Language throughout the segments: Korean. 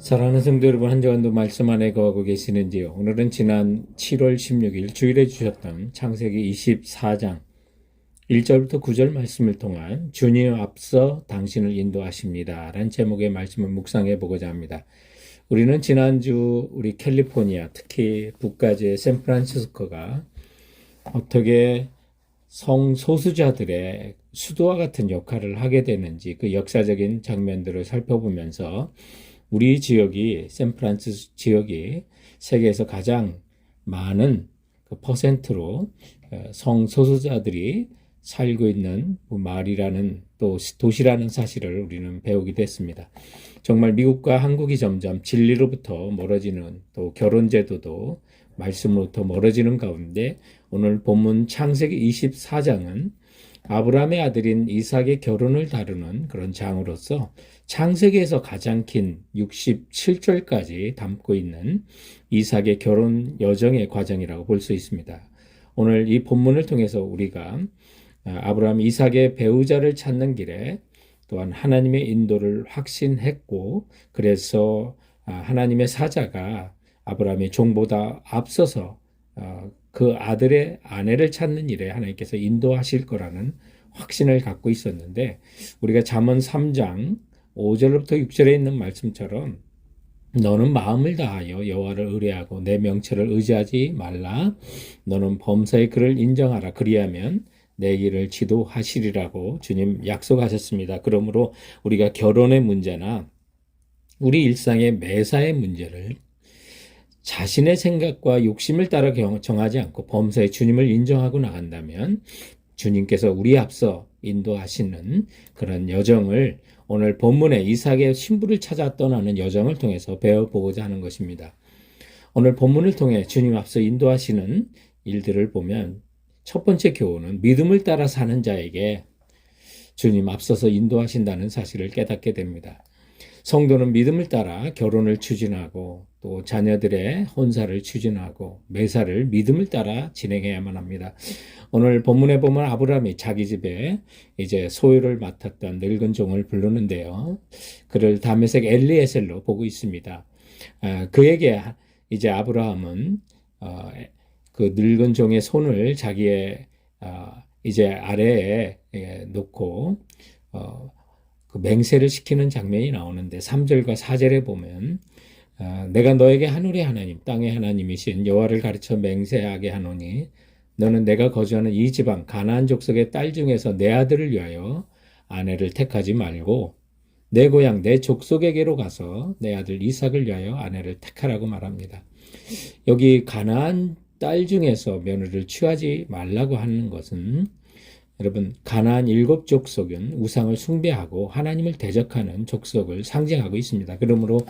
사랑하는 성도 여러분, 한 주간도 말씀 안에 거하고 계시는지요? 오늘은 지난 7월 16일 주일에 주셨던 창세기 24장 1절부터 9절 말씀을 통한 주님 앞서 당신을 인도하십니다 라는 제목의 말씀을 묵상해 보고자 합니다. 우리는 지난주 우리 캘리포니아, 특히 북가주의 샌프란시스코가 어떻게 성소수자들의 수도와 같은 역할을 하게 되는지 그 역사적인 장면들을 살펴보면서 우리 지역이 샌프란시스코 지역이 세계에서 가장 많은 그 퍼센트로 성소수자들이 살고 있는 마을이라는 또 도시라는 사실을 우리는 배우게 됐습니다. 정말 미국과 한국이 점점 진리로부터 멀어지는 또 결혼 제도도 말씀으로부터 멀어지는 가운데 오늘 본문 창세기 24장은 아브라함의 아들인 이삭의 결혼을 다루는 그런 장으로서 창세기에서 가장 긴 67절까지 담고 있는 이삭의 결혼 여정의 과정이라고 볼 수 있습니다. 오늘 이 본문을 통해서 우리가 아브라함 이삭의 배우자를 찾는 길에 또한 하나님의 인도를 확신했고 그래서 하나님의 사자가 아브라함의 종보다 앞서서 그 아들의 아내를 찾는 일에 하나님께서 인도하실 거라는 확신을 갖고 있었는데 우리가 잠언 3장 5절부터 6절에 있는 말씀처럼 너는 마음을 다하여 여호와를 의뢰하고 내 명철을 의지하지 말라. 너는 범사의 그를 인정하라. 그리하면 내 길을 지도하시리라고 주님 약속하셨습니다. 그러므로 우리가 결혼의 문제나 우리 일상의 매사의 문제를 자신의 생각과 욕심을 따라 정하지 않고 범사의 주님을 인정하고 나간다면 주님께서 우리 앞서 인도하시는 그런 여정을 오늘 본문의 이삭의 신부를 찾아 떠나는 여정을 통해서 배워보고자 하는 것입니다. 오늘 본문을 통해 주님 앞서 인도하시는 일들을 보면 첫 번째 교훈은 믿음을 따라 사는 자에게 주님 앞서서 인도하신다는 사실을 깨닫게 됩니다. 성도는 믿음을 따라 결혼을 추진하고 또 자녀들의 혼사를 추진하고 매사를 믿음을 따라 진행해야만 합니다. 오늘 본문에 보면 아브라함이 자기 집에 이제 소유를 맡았던 늙은 종을 부르는데요. 그를 다메섹 엘리에셀로 보고 있습니다. 그에게 이제 아브라함은 그 늙은 종의 손을 자기의 이제 아래에 놓고 그 맹세를 시키는 장면이 나오는데 3절과 4절에 보면 내가 너에게 하늘의 하나님 땅의 하나님이신 여호와를 가르쳐 맹세하게 하노니 너는 내가 거주하는 이 지방 가나안 족속의 딸 중에서 내 아들을 위하여 아내를 택하지 말고 내 고향 내 족속에게로 가서 내 아들 이삭을 위하여 아내를 택하라고 말합니다. 여기 가나안 딸 중에서 며느리를 취하지 말라고 하는 것은 여러분 가나안 7 족속은 우상을 숭배하고 하나님을 대적하는 족속을 상징하고 있습니다. 그러므로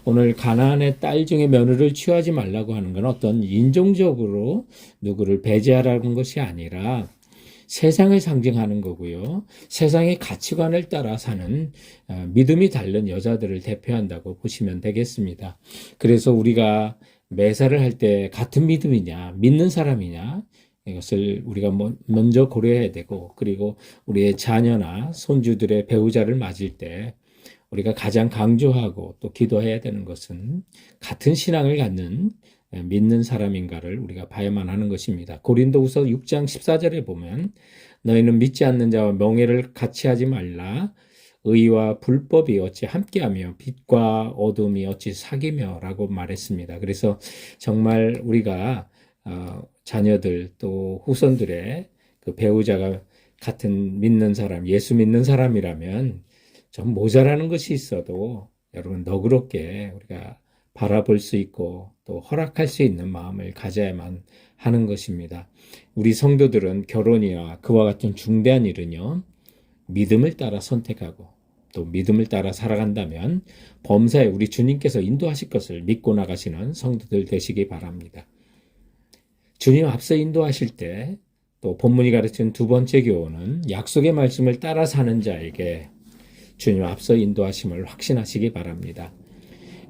오늘 가나안의 딸 중에 며느리를 취하지 말라고 하는 건 어떤 인종적으로 누구를 배제하라는 것이 아니라 세상을 상징하는 거고요. 세상의 가치관을 따라 사는 믿음이 다른 여자들을 대표한다고 보시면 되겠습니다. 그래서 우리가 매사를 할 때 같은 믿음이냐, 믿는 사람이냐 이것을 우리가 먼저 고려해야 되고 그리고 우리의 자녀나 손주들의 배우자를 맞을 때 우리가 가장 강조하고 또 기도해야 되는 것은 같은 신앙을 갖는 믿는 사람인가를 우리가 봐야만 하는 것입니다. 고린도후서 6장 14절에 보면 너희는 믿지 않는 자와 명예를 같이 하지 말라. 의와 불법이 어찌 함께하며 빛과 어둠이 어찌 사귀며 라고 말했습니다. 그래서 정말 우리가 자녀들 또 후손들의 그 배우자가 같은 믿는 사람, 예수 믿는 사람이라면 좀 모자라는 것이 있어도 여러분 너그럽게 우리가 바라볼 수 있고 또 허락할 수 있는 마음을 가져야만 하는 것입니다. 우리 성도들은 결혼이나 그와 같은 중대한 일은요, 믿음을 따라 선택하고 또 믿음을 따라 살아간다면 범사에 우리 주님께서 인도하실 것을 믿고 나가시는 성도들 되시기 바랍니다. 주님 앞서 인도하실 때 또 본문이 가르치는 두 번째 교훈은 약속의 말씀을 따라 사는 자에게 주님 앞서 인도하심을 확신하시기 바랍니다.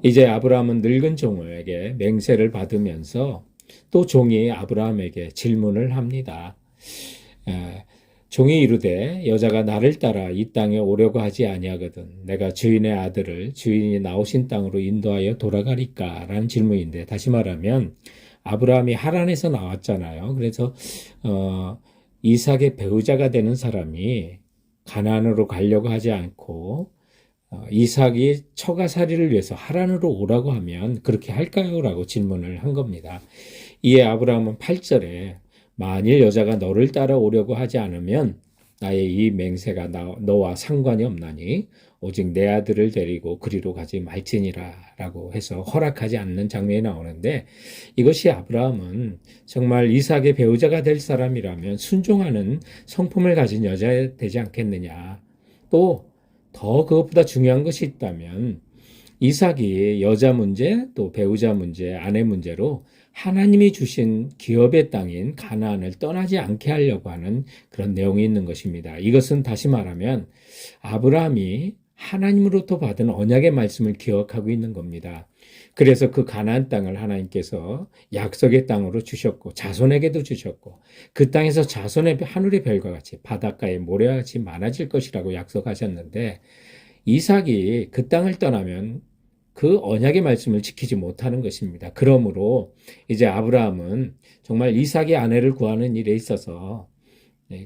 이제 아브라함은 늙은 종에게 맹세를 받으면서 또 종이 아브라함에게 질문을 합니다. 종이 이르되 여자가 나를 따라 이 땅에 오려고 하지 아니하거든 내가 주인의 아들을 주인이 나오신 땅으로 인도하여 돌아가리까? 라는 질문인데, 다시 말하면 아브라함이 하란에서 나왔잖아요. 그래서 이삭의 배우자가 되는 사람이 가나안으로 가려고 하지 않고 이삭이 처가살이를 위해서 하란으로 오라고 하면 그렇게 할까요? 라고 질문을 한 겁니다. 이에 아브라함은 8절에 만일 여자가 너를 따라오려고 하지 않으면 나의 이 맹세가 너와 상관이 없나니 오직 내 아들을 데리고 그리로 가지 말지니라 라고 해서 허락하지 않는 장면이 나오는데, 이것이 아브라함은 정말 이삭의 배우자가 될 사람이라면 순종하는 성품을 가진 여자 되지 않겠느냐. 또 더 그것보다 중요한 것이 있다면 이삭이 여자 문제, 또 배우자 문제, 아내 문제로 하나님이 주신 기업의 땅인 가나안을 떠나지 않게 하려고 하는 그런 내용이 있는 것입니다. 이것은 다시 말하면 아브라함이 하나님으로부터 받은 언약의 말씀을 기억하고 있는 겁니다. 그래서 그 가나안 땅을 하나님께서 약속의 땅으로 주셨고 자손에게도 주셨고 그 땅에서 자손의 하늘의 별과 같이 바닷가의 모래와 같이 많아질 것이라고 약속하셨는데, 이삭이 그 땅을 떠나면 그 언약의 말씀을 지키지 못하는 것입니다. 그러므로 이제 아브라함은 정말 이삭의 아내를 구하는 일에 있어서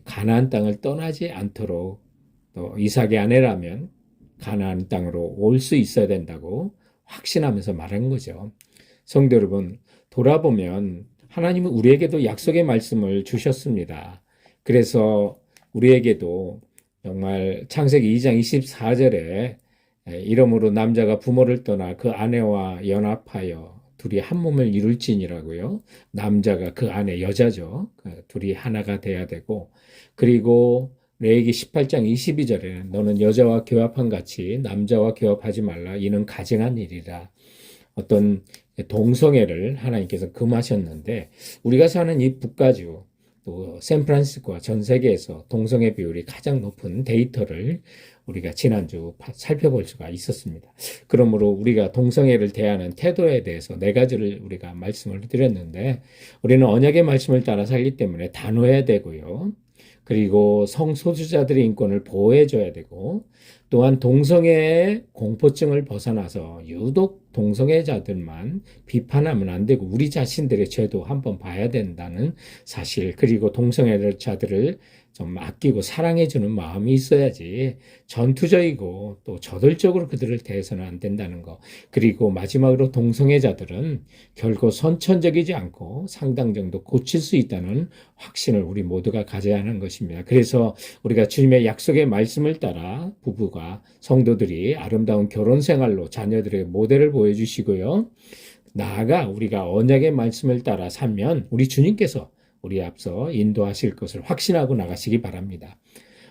가나안 땅을 떠나지 않도록, 또 이삭의 아내라면 가나안 땅으로 올 수 있어야 된다고 확신하면서 말한 거죠. 성도 여러분, 돌아보면 하나님은 우리에게도 약속의 말씀을 주셨습니다. 그래서 우리에게도 정말 창세기 2장 24절에 이러므로 남자가 부모를 떠나 그 아내와 연합하여 둘이 한 몸을 이룰지니라고요. 남자가 그 아내, 여자죠. 둘이 하나가 돼야 되고, 그리고 레위기 18장 22절에 너는 여자와 교합한 같이 남자와 교합하지 말라. 이는 가증한 일이라. 어떤 동성애를 하나님께서 금하셨는데, 우리가 사는 이 북가주, 또 샌프란시스코와 전 세계에서 동성애 비율이 가장 높은 데이터를 우리가 지난주 살펴볼 수가 있었습니다. 그러므로 우리가 동성애를 대하는 태도에 대해서 네 가지를 우리가 말씀을 드렸는데, 우리는 언약의 말씀을 따라 살기 때문에 단호해야 되고요. 그리고 성소수자들의 인권을 보호해줘야 되고, 또한 동성애의 공포증을 벗어나서 유독 동성애자들만 비판하면 안 되고 우리 자신들의 죄도 한번 봐야 된다는 사실, 그리고 동성애자들을 좀 아끼고 사랑해주는 마음이 있어야지 전투적이고 또 저돌적으로 그들을 대해서는 안 된다는 거. 그리고 마지막으로 동성애자들은 결코 선천적이지 않고 상당 정도 고칠 수 있다는 확신을 우리 모두가 가져야 하는 것입니다. 그래서 우리가 주님의 약속의 말씀을 따라 부부가, 성도들이 아름다운 결혼 생활로 자녀들에게 모델을 보여주시고요. 나아가 우리가 언약의 말씀을 따라 살면 우리 주님께서 우리 앞서 인도하실 것을 확신하고 나가시기 바랍니다.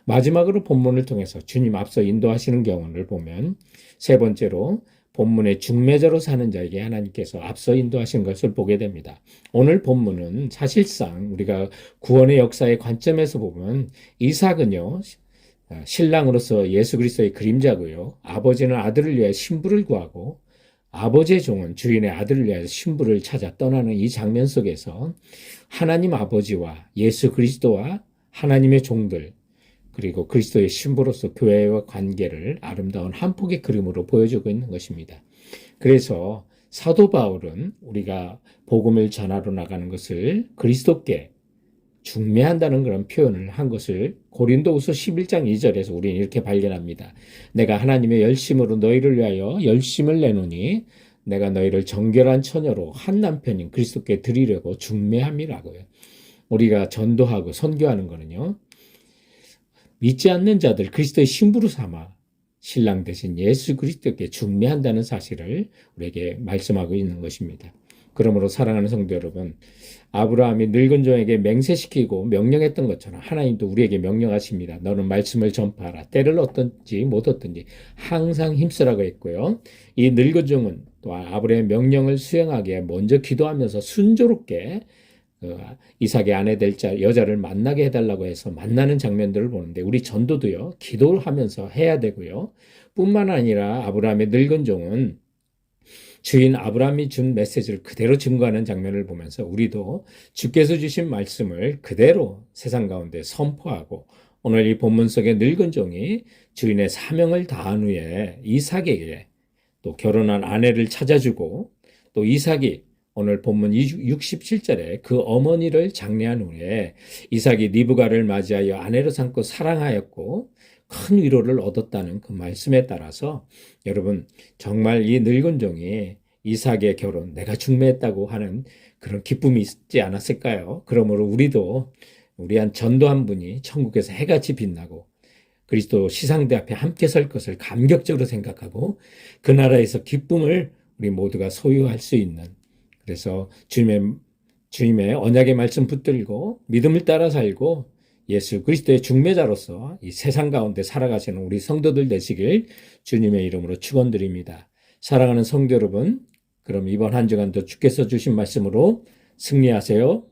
마지막으로 본문을 통해서 주님 앞서 인도하시는 경우를 보면, 세 번째로 본문의 중매자로 사는 자에게 하나님께서 앞서 인도하신 것을 보게 됩니다. 오늘 본문은 사실상 우리가 구원의 역사의 관점에서 보면 이삭은요, 신랑으로서 예수 그리스도의 그림자고요. 아버지는 아들을 위하여 신부를 구하고 아버지의 종은 주인의 아들을 위하여 신부를 찾아 떠나는 이 장면 속에서 하나님 아버지와 예수 그리스도와 하나님의 종들, 그리고 그리스도의 신부로서 교회와 관계를 아름다운 한 폭의 그림으로 보여주고 있는 것입니다. 그래서 사도 바울은 우리가 복음을 전하러 나가는 것을 그리스도께 중매한다는 그런 표현을 한 것을 고린도후서 11장 2절에서 우리는 이렇게 발견합니다. 내가 하나님의 열심으로 너희를 위하여 열심을 내노니 내가 너희를 정결한 처녀로 한 남편인 그리스도께 드리려고 중매함이라고요. 우리가 전도하고 선교하는 거는요, 믿지 않는 자들 그리스도의 신부로 삼아 신랑 대신 예수 그리스도께 중매한다는 사실을 우리에게 말씀하고 있는 것입니다. 그러므로 사랑하는 성도 여러분, 아브라함이 늙은 종에게 맹세시키고 명령했던 것처럼 하나님도 우리에게 명령하십니다. 너는 말씀을 전파하라. 때를 얻든지 못 얻든지 항상 힘쓰라고 했고요. 이 늙은 종은 또 아브라함의 명령을 수행하기에 먼저 기도하면서 순조롭게 이삭의 아내 될 여자를 만나게 해달라고 해서 만나는 장면들을 보는데, 우리 전도도요, 기도를 하면서 해야 되고요. 뿐만 아니라 아브라함의 늙은 종은 주인 아브라함이 준 메시지를 그대로 증거하는 장면을 보면서 우리도 주께서 주신 말씀을 그대로 세상 가운데 선포하고 오늘 이 본문 속의 늙은 종이 주인의 사명을 다한 후에 이삭에게 또 결혼한 아내를 찾아주고 또 이삭이 오늘 본문 67절에 그 어머니를 장례한 후에 이삭이 리브가를 맞이하여 아내로 삼고 사랑하였고 큰 위로를 얻었다는 그 말씀에 따라서 여러분 정말 이 늙은 종이 이삭의 결혼 내가 중매했다고 하는 그런 기쁨이 있지 않았을까요? 그러므로 우리도 우리 한 전도 한 분이 천국에서 해같이 빛나고 그리스도 시상대 앞에 함께 설 것을 감격적으로 생각하고 그 나라에서 기쁨을 우리 모두가 소유할 수 있는 그래서 주님의 언약의 말씀 붙들고 믿음을 따라 살고 예수 그리스도의 중매자로서 이 세상 가운데 살아가시는 우리 성도들 되시길 주님의 이름으로 축원드립니다. 사랑하는 성도 여러분, 그럼 이번 한 주간도 주께서 주신 말씀으로 승리하세요.